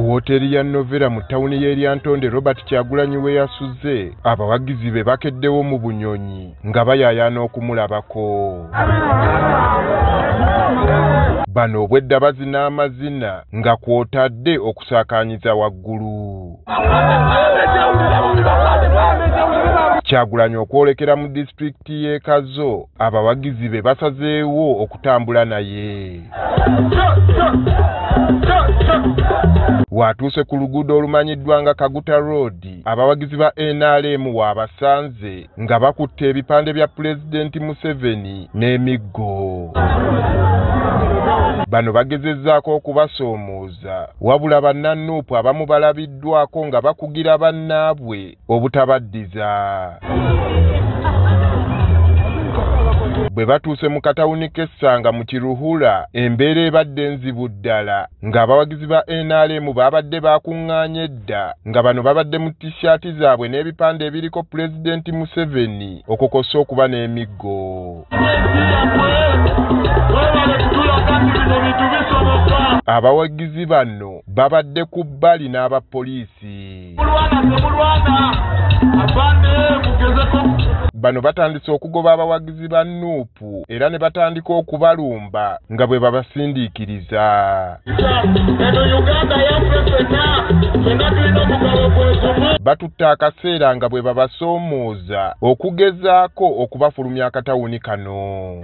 Woteri ya Novera mu tawuni y'Eryantonde Robert Kyagulanyi we yasuze abawagizi be bakeddewo mu bunyonyi nga bayayaana okumulabako. Bano obwedda bazina amazina nga kwotadde okusaakanyiza waggulu. Kyagulanyi okwolekera mu disitulikiti y'e Kazo abawagizi be basazeewo okutambula naye. Watuuse ku luguudo olumanyiddwa nga Kaguta Road, abawagizi ba NRM waabasanze nga bakutte ebipande bya Pulezidenti Museveni n'emiggo. Bano bagezezzaako okubasoomooza wabula bannanuupu abamu balabiddwako nga bakugira bannaabwe obutabaddiza. Bwe batuuse mu katawuni k'Essanga mu Kiruhura embeera ebadde nzibu ddala ng'abawagizi ba NRM babadde bakuŋŋaanye dda nga bano babadde mu tishaati zaabwe n'ebipande ebiriko Pulezidenti Museveni okukosa okuba n'emiggo. Abawagizi bano babadde ku bbali n'abapoliisi. Bano batandise okugoba abawagizi ba Nuupu era ne batandika okubalumba nga bwe babasindiikiriza. Batutta akaseera nga bwe babasoomooza okugezaako okubafulumya akatawuni kano.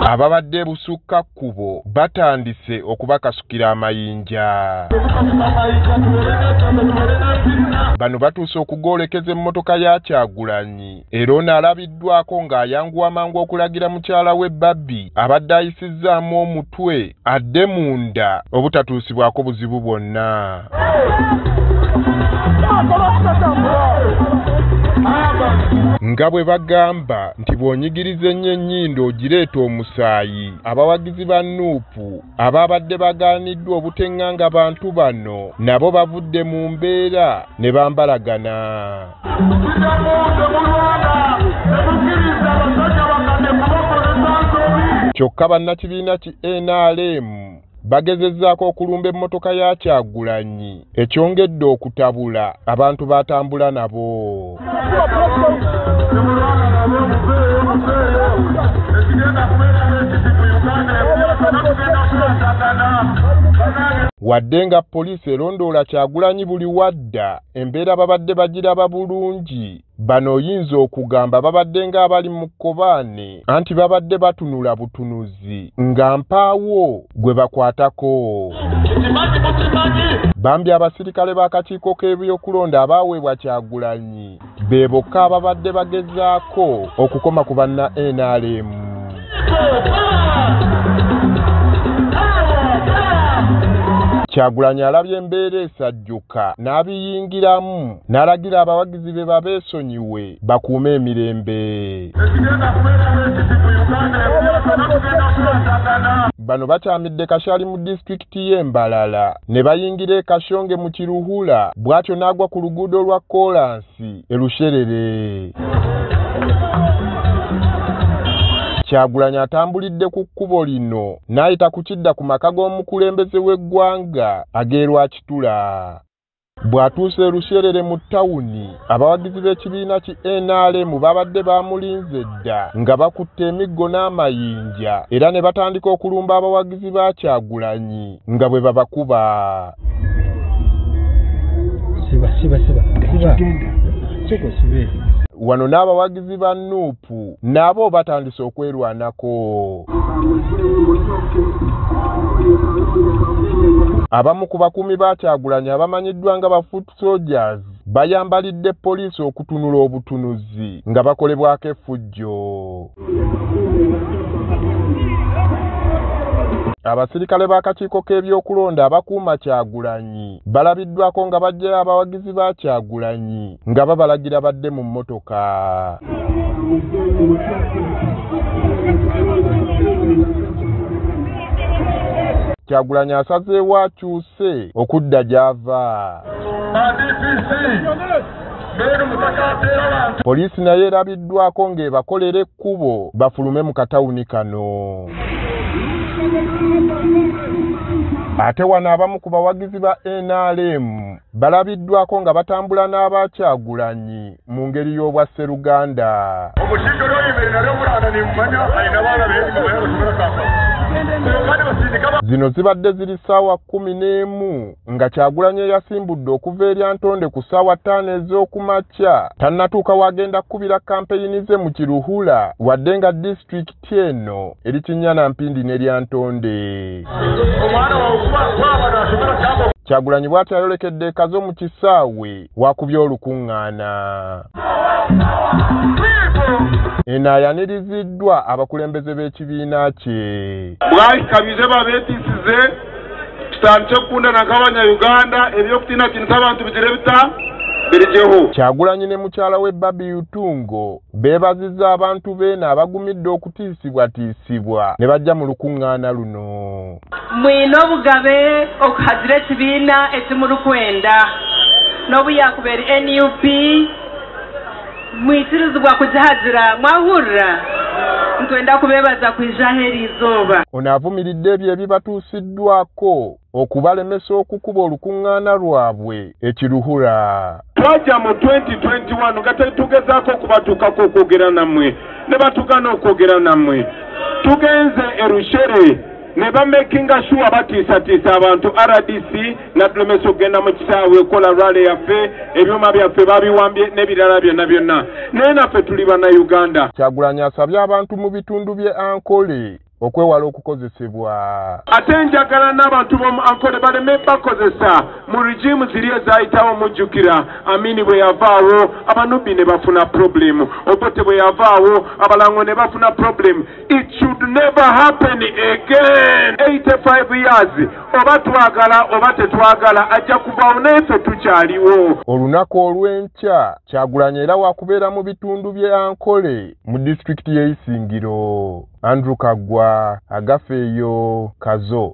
Ababadde busukka kkubo batandise okubakasukira amayinja. Bano batuuse okugoolekeza emmotoka ya Kyagulanyi era ono alabiddwako ng'ayanguwa amangu okulagira mukyala we Babbi abadde ayisizzaamu omutwe adde munda obutatuusibwako buzibu bwonna. Nga bwe bagamba nti bw'onyigiriza ennyo ennyindo ogireeta omusaayi, abawagizi ba Nuupu ababadde bagaaniddwa obuteŋŋanga bantu bano nabo bavudde mu mbeera ne bambalagana. Kyokka bannakibiina ki NRM bagezezzaako okulumba emmotoka ya Kyagulanyi ekyongedde okutabula abantu batambula nabo. Wadde nga poliisi erondoola Kyagulanyi buli wadda embeera babadde bagiraba bulungi, bano oyinza okugamba babadde ng'abali mu kkobaane anti babadde batunula butunuzi nga mpaawo gwe bakwatako. Bambi abasirikale b'akakiiko k'ebyokulonda abaaweebwa Kyagulanyi be bokka ababadde bagezaako okukoma ku banna NRM. Kyagulanyi alabye embeera esajjuka n'abiyingiramu n'alagira abawagizi be babeesonyiwe bakuume emirembe. Bano bakyamidde Kashali mu disitulikiti y'e Mbalala ne bayingira e Kashonge mu Kiruhura, bw'atyo n'agwa ku luguudo lwa Koolansi e Lusherere. Kyagulanyi atambulidde ku kkubo lino n'ayita ku kidda ku maka g'omukulembeze w'eggwanga ag'e Lwakitula. Bw'atuuse e Lusherere mu ttawuni, abawagizi b'ekibiina ki NRM babadde bamulinze dda nga bakutte emiggo n'amayinja era ne batandika okulumba abawagizi ba Kyagulanyi nga bwe babakuba. Wano n'abawagizi ba Nuupu nabo batandise okwerwanako. Abamu ku bakuumi ba Kyagulanyi abamanyiddwa nga ba foot soldiers bayambalidde poliisi okutunula obutunuzi nga bakolebwako effujjo. Abasirikale b'akakiiko k'ebyokulonda abakuuma Kyagulanyi balabiddwako nga bajjayo abawagizi ba Kyagulanyi nga babalagira badde mu mmotoka. Kyagulanyi asazeewo akyuse okudda gy'ava. Poliisi naye erabiddwako ng'ebakolera ekkubo bafulume mu katawuni kano. Ate wano abamu ku bawagizi ba NRM balabiddwako nga batambula n'Abakyagulanyi mu ngeri y'obwa Sseruganda. Zino zibadde ziri ssaawa 11 nga Kyagulanyi yasimbudde okuva eri Antonde ku ssaawa 5 ez'okumakya tannatuuka wagenda kkubira kampeyini ze mu Kiruhura wadde nga disitulikiti eno eri Kinyana-Mpindi ne Lyantonde. Kyagulanyi bw'ati ayolekedde ekazo mu kisaawe wakubye olukuŋŋaana. Eno ayaniriziddwa abakulembeze b'ekibiina kye. Bwakabize babeetisize tutandise okukunda n'Abanyayuganda eby'okutina kintu abantu bigire bita birijeho. Kyagulanyi ne mukyala we Babi Utungo beebazizza abantu beena abagumidde okutiisibwatiisibwa ne bajja mu lukuŋŋaana luno. Mwina obugabe okuhazira ekibiina ekimulukwenda n'obuyakubera NUP mwitirizibwa kugihazira mwahurira ntwenda kubebaza kwijaho erizooba. Ono avumiridde ebyo ebibatuusiddwako okubalemesa okukuba olukuŋŋaana lwabwe ekiruhura. Twajja mu 2021 nga tetugezaako okubatuukako okwogera nammwe ne batugaana okwogera nammwe. Tugenze erushere ne bamakinga sure batiisatiisa abantu. RDC natulemesa okugenda mu kisaawe ekola rale yaffe ebyuma byaffe babiwambye n'ebirala byonna naye naffe tuli Bannayuganda. Kyagulanyi asabye abantu mu bitundu bye Ankole okwewala okukozesebwa. Ate njagala n'abantu b'omu Ankole baleme bakozesa mu regimu ziri ezayitawo mujjukira Amini bwe yavaawo abanubbi ne bafuna problemu, Obote bwe yavaawo abalango ne bafuna problemu. It should never happen again. 85 years oba twagala oba tetwagala ajja kuvaawo naye ffe tukyaliwo. Olunaku olw'enkya Kyagulanyi era wakubeera mu bitundu bye Ankole mu disitulikiti y'Isingiro. Andrew Kagwa, Agafeeyo, Kazo.